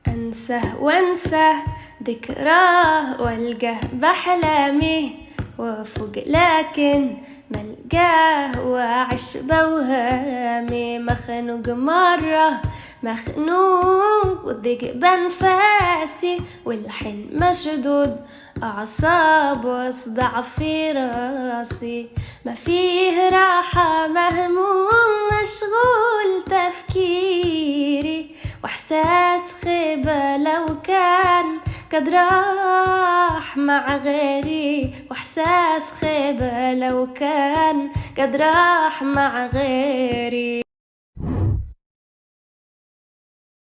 أنساه وأنساه ذكراه والقاه بأحلامي وافوق لكن ملقاه وأعيش بوهامي. مخنوق مرة مخنوق وضيق بأنفاسي والحين مشدود أعصاب وصداع في راسي. ما فيه راحة مهموم مشغول تفكيري واحساس خيبة لو كان قد راح مع غيري. واحساس خيبة لو كان قد راح مع غيري.